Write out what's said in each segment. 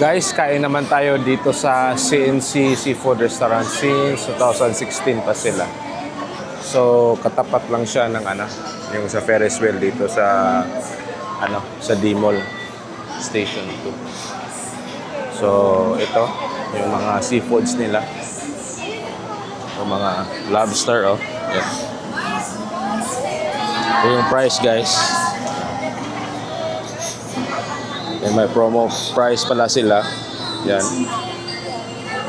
Guys, kain naman tayo dito sa CNC Seafood Restaurant since 2016 pa sila. So, katapat lang siya ng yung sa Ferris wheel dito sa sa D-Mall Station 2. So, ito yung mga seafoods nila. Yung mga lobster, oh. Yan. Ito yung price, guys. And may promo price pala sila. Yan.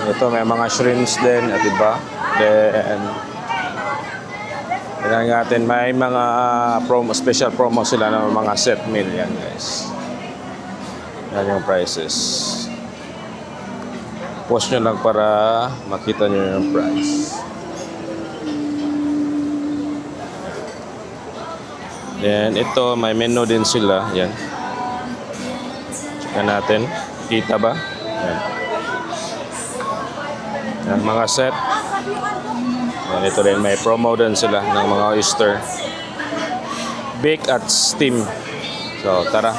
Ito may mga shrimps din, at diba? Then tingnan natin, may mga special promo sila ng mga set meal yan, guys. Yan yung prices. Post nyo lang para makita nyo yung price. Then ito may menu din sila. Yan. Check natin. Kita ba? Yan. Yan, mga set. Yan, ito rin may promo din sila ng mga oyster. Bake at steam. So tara.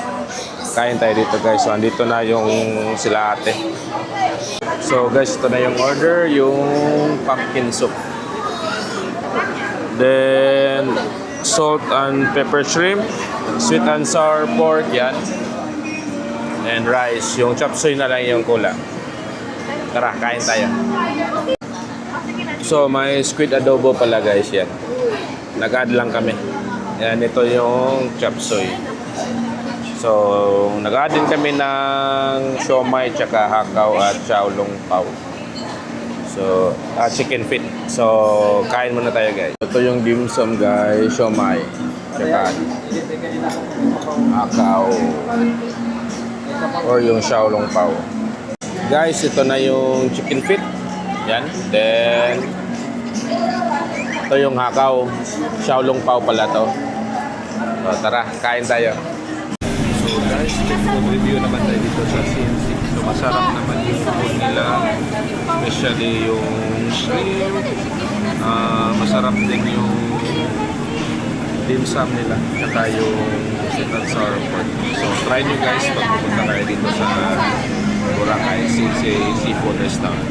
Kain tayo dito, guys. So andito na yung sila ate. So guys, ito na yung order, yung pumpkin soup. Then salt and pepper shrimp, sweet and sour pork, yan. And rice, yung chop suey na lang yung kulang. Tara, kain tayo. So may squid adobo pala, guys, yan. Nag-add lang kami. Yan, ito yung chop suey. So, nag-add din kami ng siomai, tsaka hakaw at xiaolong pao. So, chicken feet. So, kain muna tayo, guys. Ito yung dim sum, guys. Siomai, tsaka hakaw. Or yung xiaolong pao. Guys, ito na yung chicken feet. Yan. Then, ito yung hakaw. Xiaolong pao pala to. So, tara, kain tayo. So guys, food review naman tayo dito sa CNC. So masarap naman yung food nila, especially yung shrimp. Masarap din yung dim sum nila, saka yung sweet and sour pork. So try nyo, guys, pag pupunta kayo dito sa Boracay CNC Seafood Restaurant.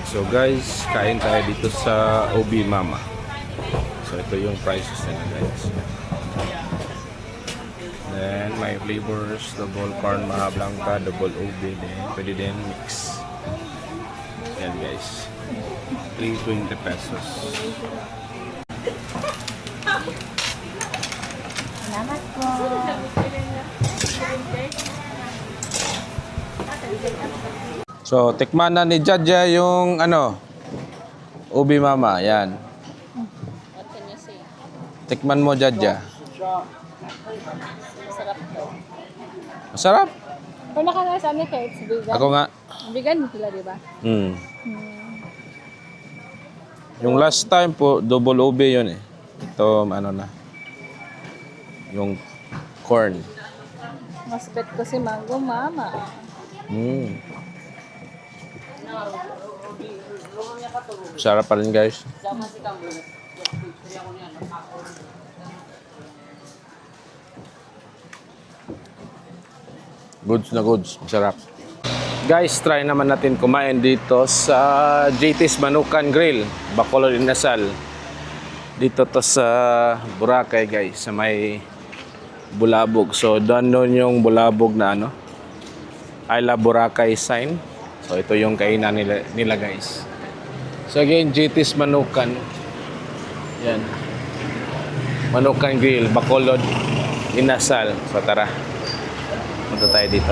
So guys, kain tayo dito sa Obi Mama. So ito yung prices nila, guys. Then may flavors, double corn maha blanca, double ube, then pwede din mix. Yan, guys, 320 pesos. Salamat po. So tikman na ni Jadja yung Obi Mama, yan. What can you say? Tikman mo, Jadja. Masarap to. Masarap. Kung nakanasa ni Kate, it's vegan. Ako nga. Vegan sila, di ba? Yung last time po, double ube yun eh. Ito, yung corn. Mas bet ko si Mango Mama. Sarap pa rin, guys. Goods na goods. Masarap. Guys, try naman natin kumain dito sa JT's Manukan Grill, Bacolod Inasal. Dito to sa Boracay, guys, sa may Bulabog. So, doon yung Bulabog na I love Boracay sign. So, ito yung kainan nila, guys. So, again, JT's Manukan. Yan. Manukan Grill, Bacolod Inasal. So, tara. Punta tayo dito.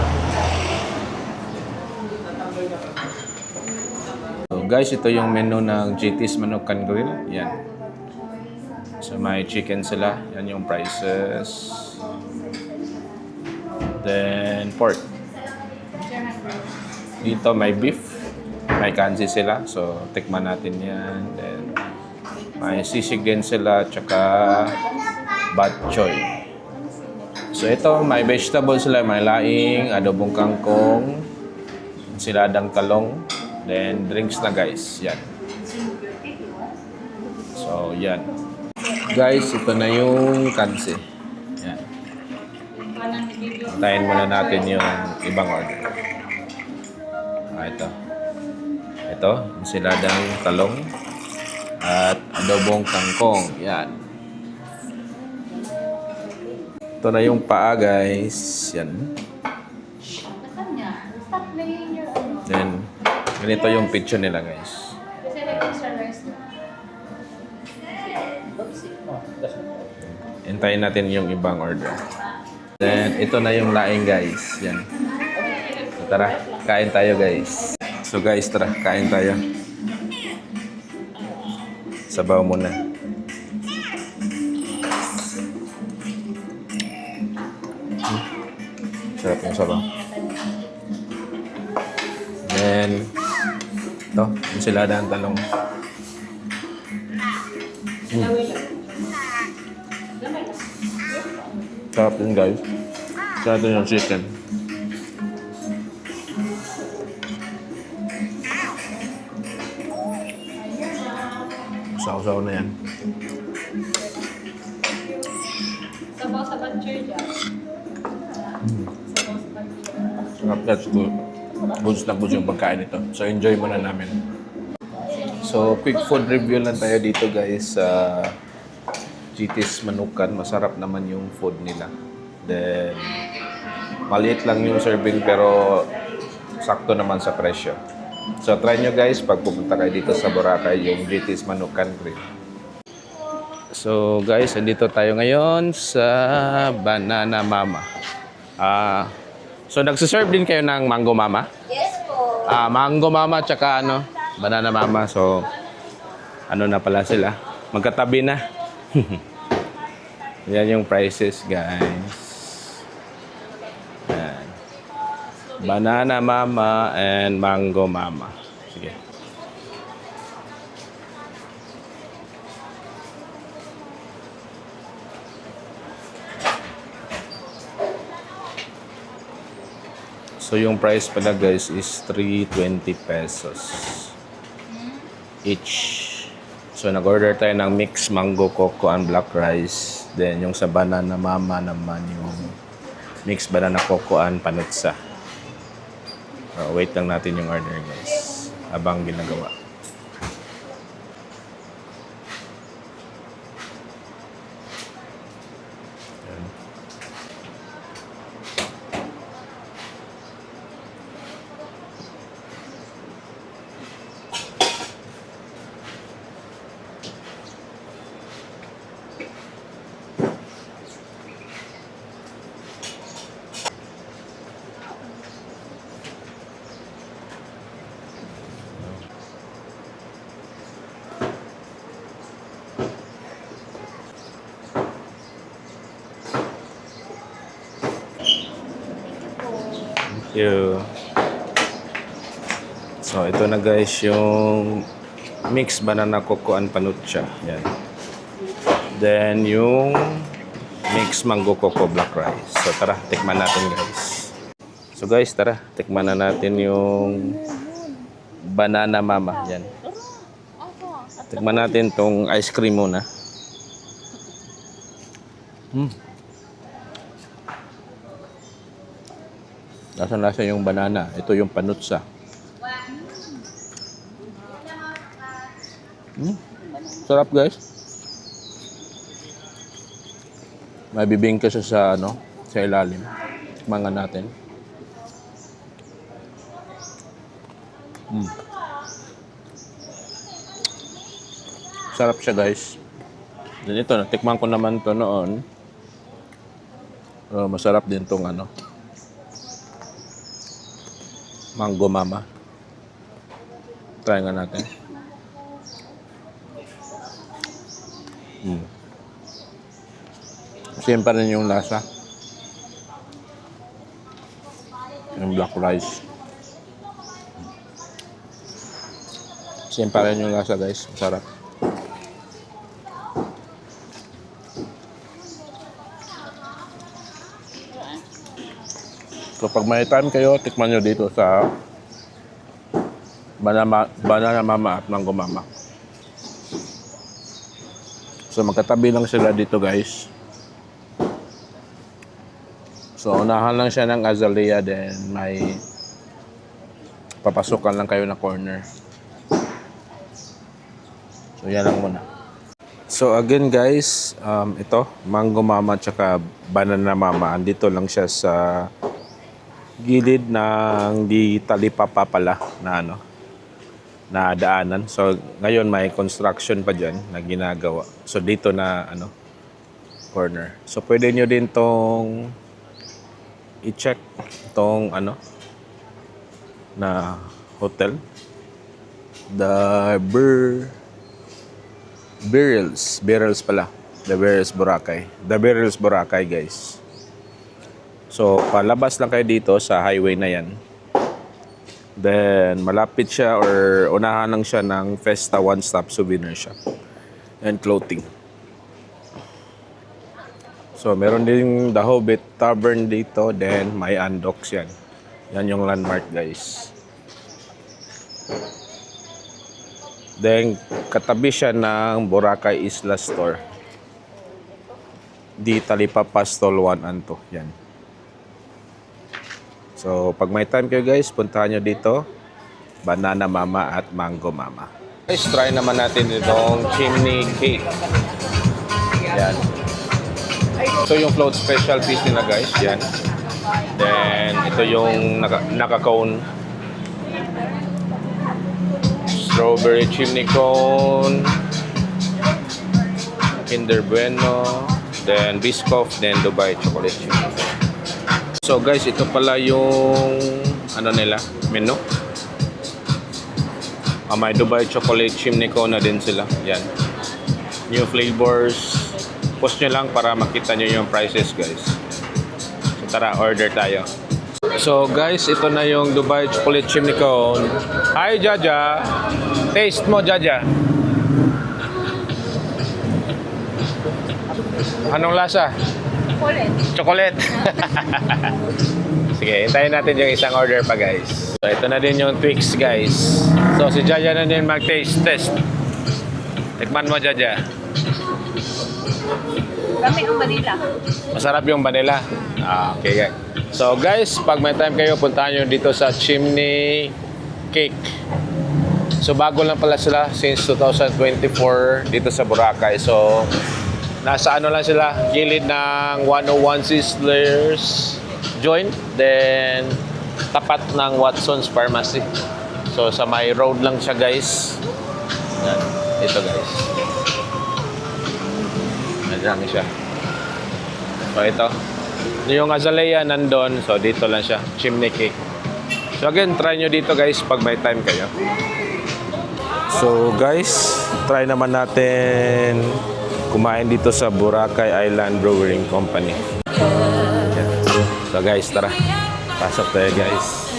So guys, ito yung menu ng JT's Manukan Grill. Yan. So may chicken sila. Yan yung prices. Then pork. Dito may beef. May kansi sila. So tikman natin yan. Then may sisig din sila. Tsaka bok choy. So ito, may vegetables sila, may laing, adobong kangkong, ensiladang talong, then drinks na, guys. Yan. So yan. Guys, ito na yung kansi. Yan. Hintayin muna natin yung ibang order. Ito. Ito, ensiladang talong at adobong kangkong. Yan. Ito na yung paa, guys. Yan. Then, ganito yung picture nila, guys. Hintayin natin yung ibang order. Then, ito na yung laing, guys. Yan. So, tara, kain tayo, guys. So, guys, tara, kain tayo. Sabaw muna. Sarap yung sabaw. Then, ito, ensilada ang talong. Sarap din, guys. Sarap din yung chicken. Saw-saw na yan. Sabaw sa bancher dyan. Sarap, that's good. Goods na goods yung pagkain ito. So, enjoy muna namin. So, quick food review lang tayo dito, guys. Sa GT's Manukan. Masarap naman yung food nila. Then, maliit lang yung serving pero sakto naman sa presyo. So, try nyo, guys, pag pupunta kayo dito sa Boracay, yung GT's Manukan Grill. So, guys, andito tayo ngayon sa Banana Mama. So, nagsiserve din kayo ng Mango Mama? Yes po. Mango Mama tsaka Banana Mama. So, na pala sila. Magkatabi na. Yan yung prices, guys. Yan. Banana Mama and Mango Mama. Sige. So, yung price pala, guys, is 320 pesos each. So, nag-order tayo ng mixed mango, coco, and black rice. Then, yung sa Banana Mama naman, yung mixed banana, coco, and panutsa. Wait lang natin yung order, guys. Habang ginagawa. Yan. Thank you. So, ito na, guys, yung mixed banana, coco, and panutsa. Yan. Then, yung mixed mango, coco, black rice. So, tara, tikman natin, guys. So, guys, tara, tikman na natin yung Banana Mama. Yan. Tikman natin tong ice cream muna. Lasa-lasa yung banana. Ito yung panutsa. Sarap, guys. May bibingka siya sa sa ilalim. Tikman natin. Sarap siya, guys. Then ito, natikman ko naman to noon. Masarap din tong Mango Mama. Try nga natin. Same pa rin yung lasa. Yung black rice. Same pa rin yung lasa, guys. Masarap. So, pag may time kayo, tikman nyo dito sa Banana Mama at Mango Mama. So, magkatabi lang sila dito, guys. So, unahan lang siya ng azalea, then may papasukan lang kayo na corner. So, yan lang muna. So, again guys, ito, Mango Mama tsaka Banana Mama. Andito lang siya sa gilid ng di talipapa pala na na daanan. So, ngayon may construction pa dyan na ginagawa. So, dito na corner. So, pwede nyo din tong i-check tong na hotel. The Beryls pala. The Beryls Boracay guys. So, palabas lang kayo dito sa highway na yan. Then, malapit siya or unahan lang siya ng Festa One Stop Souvenir Shop and Clothing. So, meron din The Hobbit Tavern dito. Then, may Andox yan. Yan yung landmark guys. Then, katabi siya ng Boracay Isla Store. Di Talipapa Stall 1 and 2. Yan. So, pag may time kayo guys, puntahan nyo dito. Banana Mama at Mango Mama. Guys, try naman natin itong chimney cake. Yan. Ito yung float special piece nila guys. Yan. Then, ito yung naka-cone. Strawberry chimney cone, Kinder Bueno, then Biscoff, then Dubai chocolate chimney cone. So guys, ito pala yung nila, menu. May Dubai chocolate chimney cone na din sila. Yan. New flavors. Post nyo lang para makita nyo yung prices guys. So tara, order tayo. So guys, ito na yung Dubai chocolate chimney cone. Hi Jaja. Taste mo Jaja. Anong lasa? Chocolate. Sige, hintayin natin yung isang order pa guys. So ito na din yung Twix guys. So si Jaja na din mag-taste test. Tikman mo Jaja. Kami ang vanilla. Masarap yung vanilla. Okay guys. So guys, pag may time kayo, puntahan nyo dito sa Chimney Cake. So bago lang pala sila since 2024 dito sa Boracay. So nasa lang sila, gilid ng 101 Sizzlers joint. Then tapat ng Watson's Pharmacy. So sa may road lang siya guys. Yan, ito guys. Nandiyan siya. So ito. Yung azalea nandun, so dito lang siya, chimney cake. So again, try nyo dito guys pag may time kayo. So guys, try naman natin kumain dito sa Boracay Island Brewing Company. Yan. So guys, tara. Pasok tayo guys.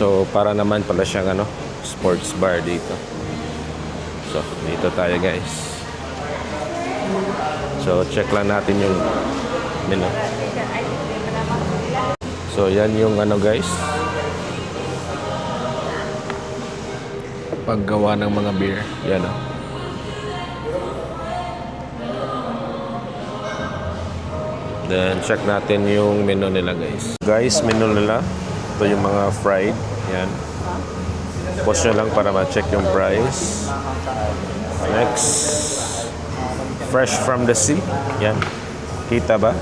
So para naman pala siyang sports bar dito. So dito tayo guys. So check lang natin yung menu. So yan yung guys, paggawa ng mga beer. Yan Then check natin yung menu nila guys. Guys, menu nila. Ito yung mga fried. Yan. Post nyo lang para ma-check yung price. Next, fresh from the sea. Yan. Kita ba?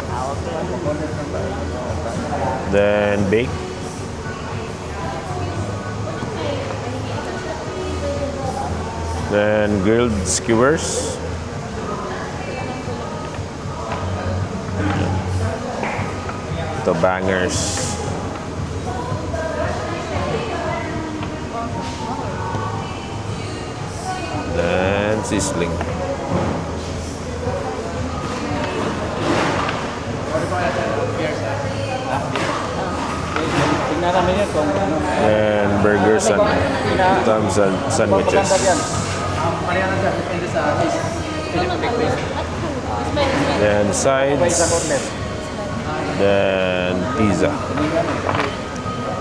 Then bake. Then grilled skewers. Ito bangers. Then sizzling. And burgers and thumbs and sandwiches. Then sides. Then pizza.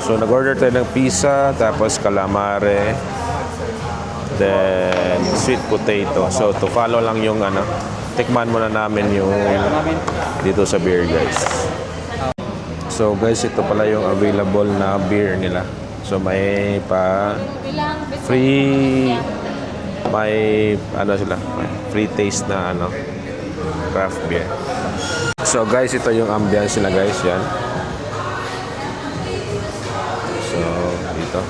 So nag-order tayo ng pizza, tapos calamari, then sweet potato. So to follow lang yung tikman muna namin yung dito sa beer guys. So guys, ito pala yung available na beer nila. So may pa Bilang free, may ano sila, may free taste na ano, craft beer. So guys, ito yung ambience nila guys, yan. So dito.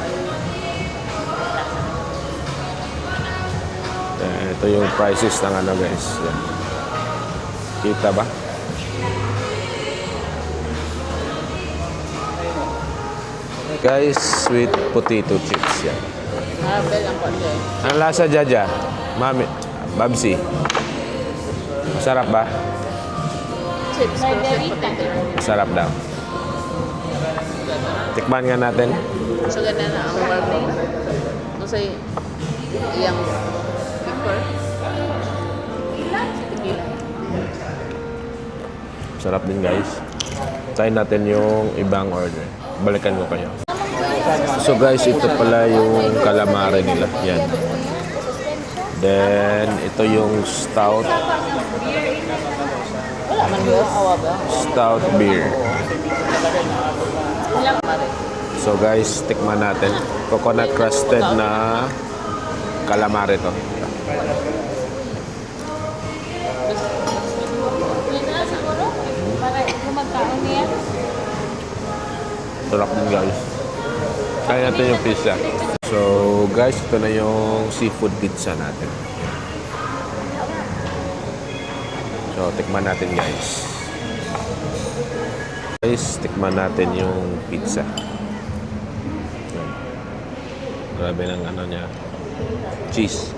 Ito yung prices ng ano guys. Yan. Kita ba? Guys, sweet potato chips yan. Marvel ang konti. Ang lasa, Jaja? Mami, Babsi. Masarap ba? Chips. Margarita. Masarap daw. Tikman nga natin. So, ganda na ang marvel. Kasi, iyang pepper. Masarap din guys. Try natin yung ibang order. Balikan ko kayo. So guys, ito pala yung calamari nila. Yan. Then, ito yung stout. Wala man yun. Awa ba? Stout beer. So guys, tikman natin. Coconut crusted na calamari to. Para kumagkaon niya. Sarap din guys. Kaya natin yung pizza. So guys, ito na yung seafood pizza natin. So tikman natin guys. Guys, tikman natin yung pizza. Yan. Grabe ng ano niya. Cheese.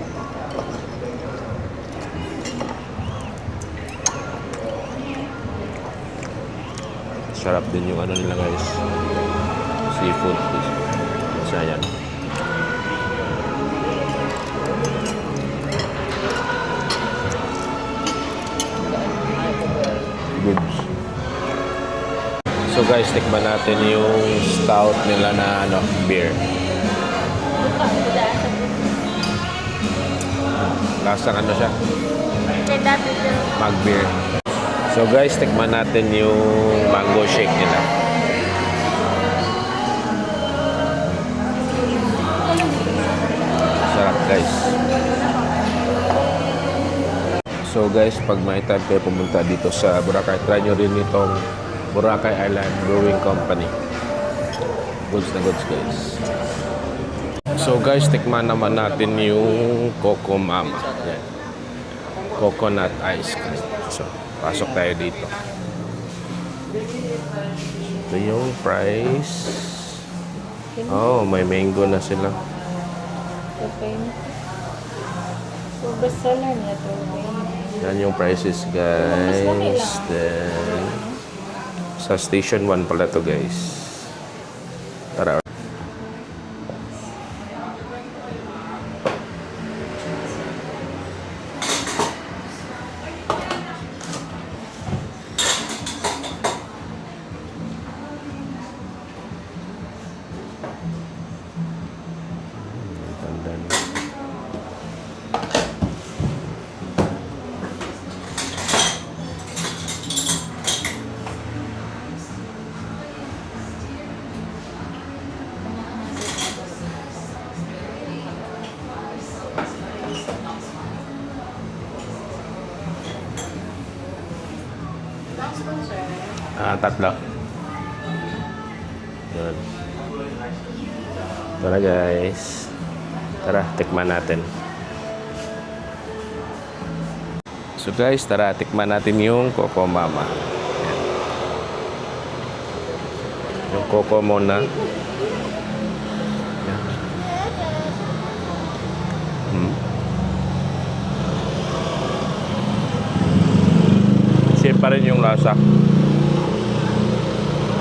Sarap din yung ano nila guys. Seafood pizza yan. Good. So guys, tikman natin yung stout nila na ano, beer. Lasang ano siya? Mag beer. So guys, tikman natin yung mango shake nila. Sarap guys. So guys, pag may time kayo pumunta dito sa Boracay, try nyo rin itong Boracay Island Brewing Company. Goods na goods guys. So guys, tikman naman natin yung Coco Mama. Yan. Coconut ice cream. So, pasok tayo dito. Ito yung price. Oh, may mango na sila. Okay. So, bestseller niya to. Yan yung prices guys. Then, sa station 1 pala to guys. Tara. Tatlo. Yun. Tara guys. Tara, tikman natin. So guys, tara, tikman natin yung Coco Mama. Yan. Yung Coco muna. Yan. Same pa rin yung lasa.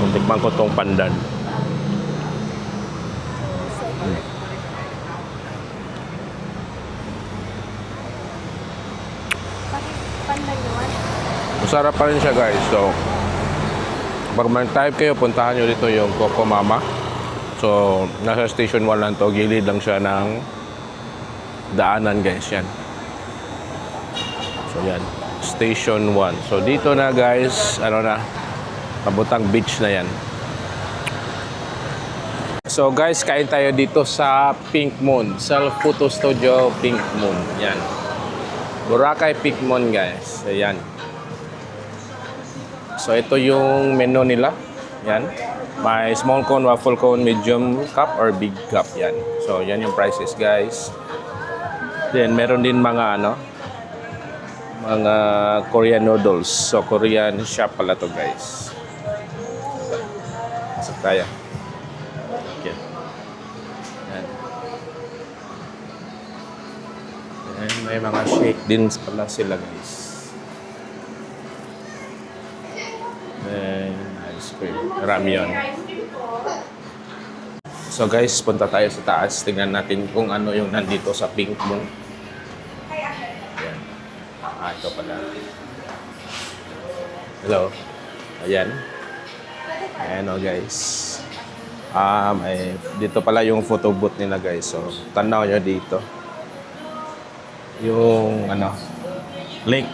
Tikman ko tong pandan. Masarap pa rin siya guys. So, pag may time kayo, puntahan nyo dito yung Coco Mama. So, nasa station 1 lang to. Gilid lang siya ng daanan guys. Yan. So, yan. Station 1. So, dito na guys, ano na, Kabutang Beach na yan. So guys, kain tayo dito sa Pink Moon. Self Photo Studio Pink Moon. Yan. Boracay Pink Moon guys. Ayan. So ito yung menu nila. Yan. May small cone, waffle cone, medium cup or big cup. Yan. So yan yung prices guys. Then meron din mga mga Korean noodles. So Korean shop pala to guys. Pasok tayo. Okay. Yan. And may mga shake din pala sila guys. And ice cream. Ramyeon. So guys, punta tayo sa taas. Tingnan natin kung ano yung nandito sa Pink Moon. Ayan. Ito pala. Hello. Ayan. Ayan o guys. Dito pala yung photo booth nila guys. So, tanaw nyo dito. Yung link.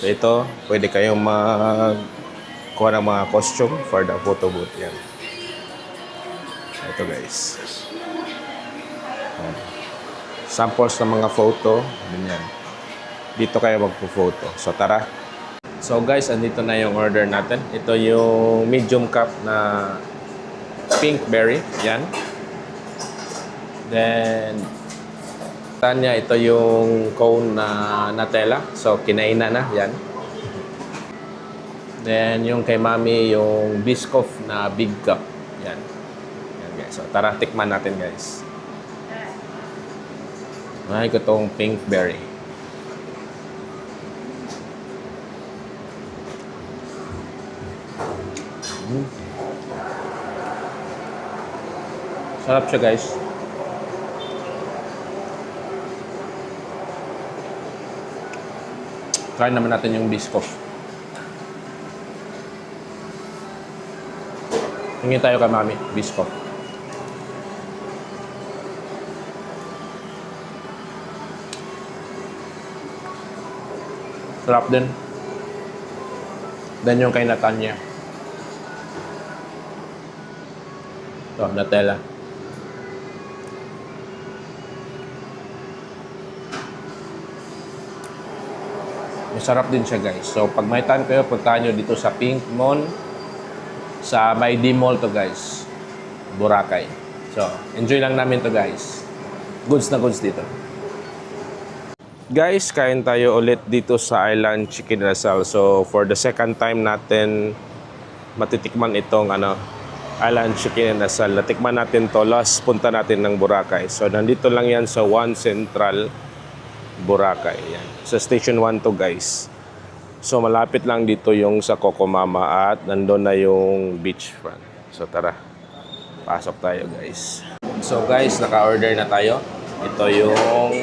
So ito, pwede kayong kuha ng mga costume for the photo booth. Yan. Ito guys. Samples ng mga photo. Ganyan. Dito kayo magpo-photo. So tara. So guys, andito na yung order natin. Ito yung medium cup na pink berry. Yan. Then Tanya, ito yung cone na Nutella. So kinainan na. Yan. Then yung kay Mami, yung Biscoff na big cup. Yan. Yan guys. So tara, tikman natin guys. Ay ko tong pink berry. Sarap siya guys. Try naman natin yung Biscoff. Tingin tayo kay Mami, Biscoff. Sarap din. Then yung kay Natanya. Ito, Nutella. Masarap din siya guys. So pag may time kayo, puntahan nyo dito sa Pink Moon. Sa May D Mall to guys. Boracay. So enjoy lang namin to guys. Goods na goods dito. Guys, kain tayo ulit dito sa Island Chicken Rizal. So for the second time natin matitikman itong Island Chicken Rizal. Natikman natin to last punta natin ng Boracay. So nandito lang yan sa One Central Boracay. Yan. Sa Station 1 to guys. So malapit lang dito yung sa Coco Mama at nandun na yung beachfront. So tara, pasok tayo guys. So guys, naka-order na tayo. Ito yung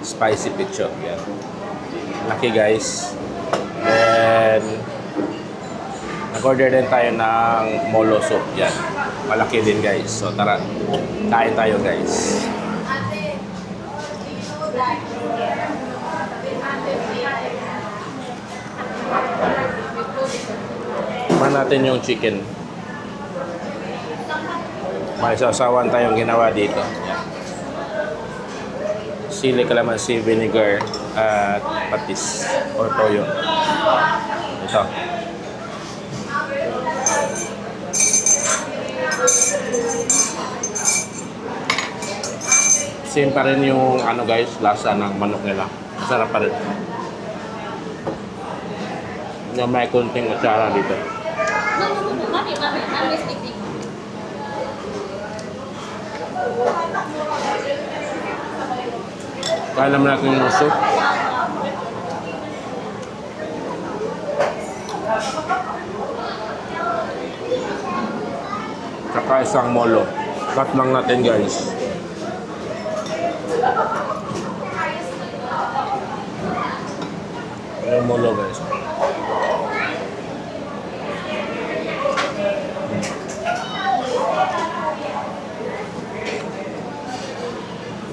spicy picho. Yan. Laki guys. Then nag-order din tayo ng molo soup. Yan. Malaki din guys. So tara, kain tayo guys. Tikman natin yung chicken. May sausawan tayong ginawa dito. Yan. Sili, calamansi, vinegar, at patis or toyo. Ito. Same pa rin yung guys, lasa ng manok nila. Masarap pa rin. Na may kunting atsara dito. Kaya naman natin yung soup. Tsaka isang molo. Cut lang natin guys. Yung molo guys.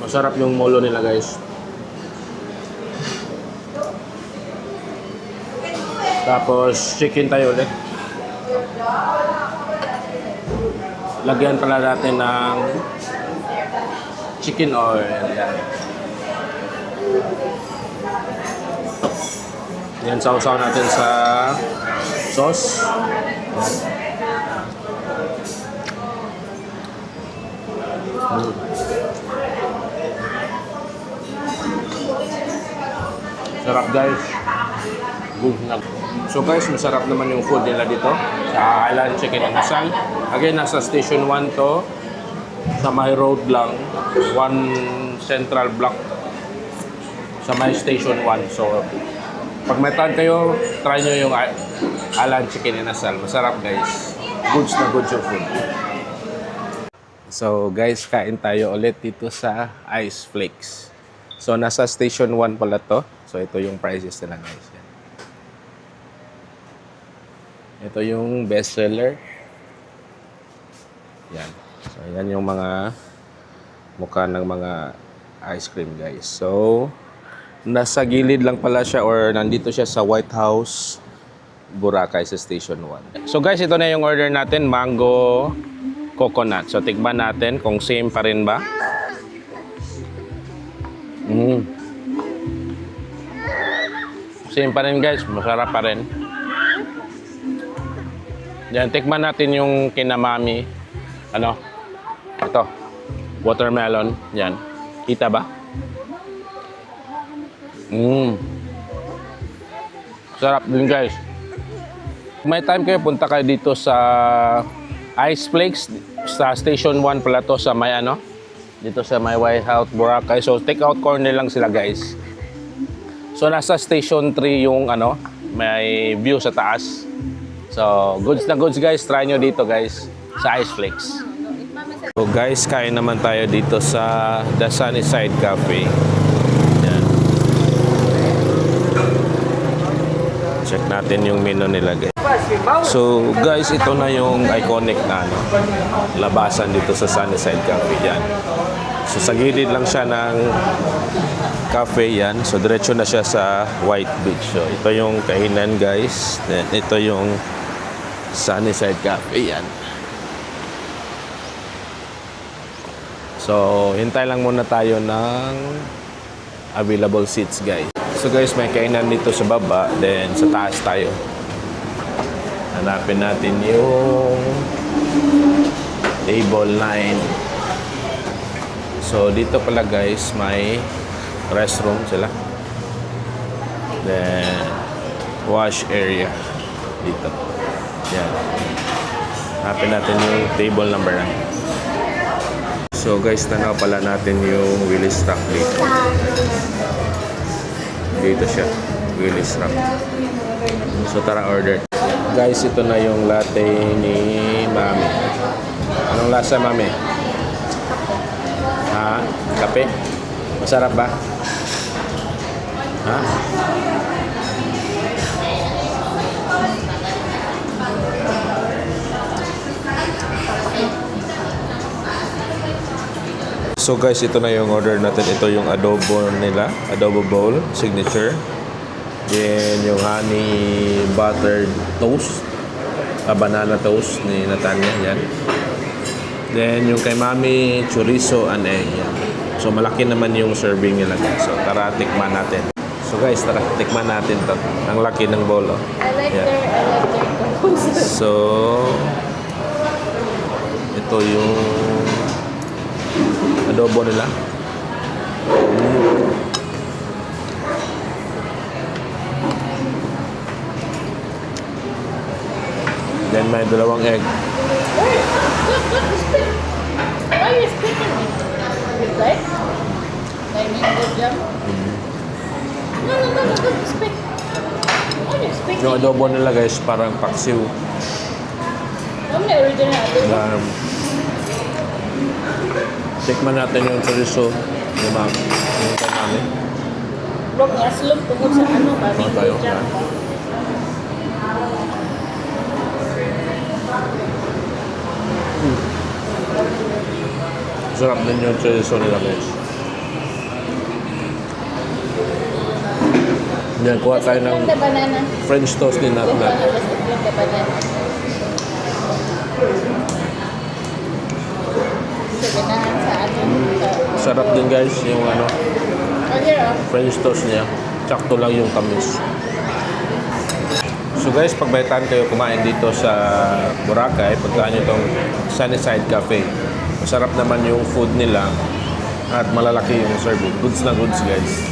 Masarap yung molo nila guys. Tapos chicken tayo ulit. Lagyan pala natin ng chicken oil. Yan. Yan, sausaw natin sa sauce. Sarap guys. Good na. So guys, masarap naman yung food nila dito sa Island Chicken and Asal. Again, nasa Station 1 to. Sa may road lang. One central block sa may Station 1. So, pag may time kayo, try nyo yung Island Chicken and Asal. Masarap guys. Goods na goods yung food. So guys, kain tayo ulit dito sa Ice Flakes. So nasa Station 1 pala to. So ito yung prices nila guys. Yan. Ito yung best seller. Yan. So yan yung mga mukha ng mga ice cream guys. So nasa gilid lang pala siya or nandito siya sa White House, Boracay sa Station 1. So guys, ito na yung order natin, mango coconut. So tikman natin kung same pa rin ba. Same pa rin guys, masarap pa rin. Yan, tikman natin yung kinamami. Ano? Ito. Watermelon. Yan. Kita ba? Sarap din guys. May time kayo, punta kayo dito sa Ice Flakes. Sa Station 1 pala to sa may ano. Dito sa may White House, Boracay. So take out corner lang sila guys. So nasa Station 3 yung ano, may view sa taas. So goods na goods guys, try nyo dito guys sa Ice Flakes. So guys, kain naman tayo dito sa The Sunnyside Cafe. Yan. Check natin yung menu nila guys. So guys, ito na yung iconic na ano, labasan dito sa Sunnyside Cafe. Yan. So sa gilid lang siya ng cafe yan. So diretso na siya sa White Beach. So ito yung kainan guys. Then ito yung Sunnyside Cafe yan. So hintay lang muna tayo ng available seats guys. So guys, may kainan dito sa baba. Then sa taas tayo. Hanapin natin yung table 9. So dito pala guys, may restroom sila. Then wash area dito. Yan. Hanapin natin yung table number 9. So guys, tanaw pala natin yung Willis Rock dito. Dito siya, Willis Rock. So tara, order. Guys, ito na yung latte ni Mami. Anong lasa, Mami? Ha? Kape? Masarap ba? Ha? So guys, ito na yung order natin. Ito yung adobo nila. Adobo bowl, signature. Then yung honey buttered toast. Banana toast ni Natanya. Yan. Then yung kay Mami, chorizo and egg. Yan. So malaki naman yung serving nila guys. So tara, tikman natin. So guys, tara, tikman natin to. Ang laki ng bowl. Oh. I like Yan. their toast. So ito yung adobo nila. Then may dalawang egg. Why are you speaking? With like? I mean, good job. No, don't speak. Why are you speaking? Yung adobo nila guys, parang paksiw. Ano na original adobo? Tikman natin yung chorizo. Yung kay Mami. Bro, aslog tungkol sa ano, mami. Ano tayo? Good job. Sarap din yung chorizo nila guys. Yan, kuha tayo ng The banana. French toast ni Nat Nat. Let's eat the banana. Sa ganahan sa ano. Sarap din guys yung ano, Oh, here oh. French toast niya. Sakto lang yung tamis. So guys, pagbaytan kayo kumain dito sa Boracay, pagkaan nyo itong Sunnyside Cafe. Masarap naman yung food nila at malalaki yung serving. Goods na goods guys.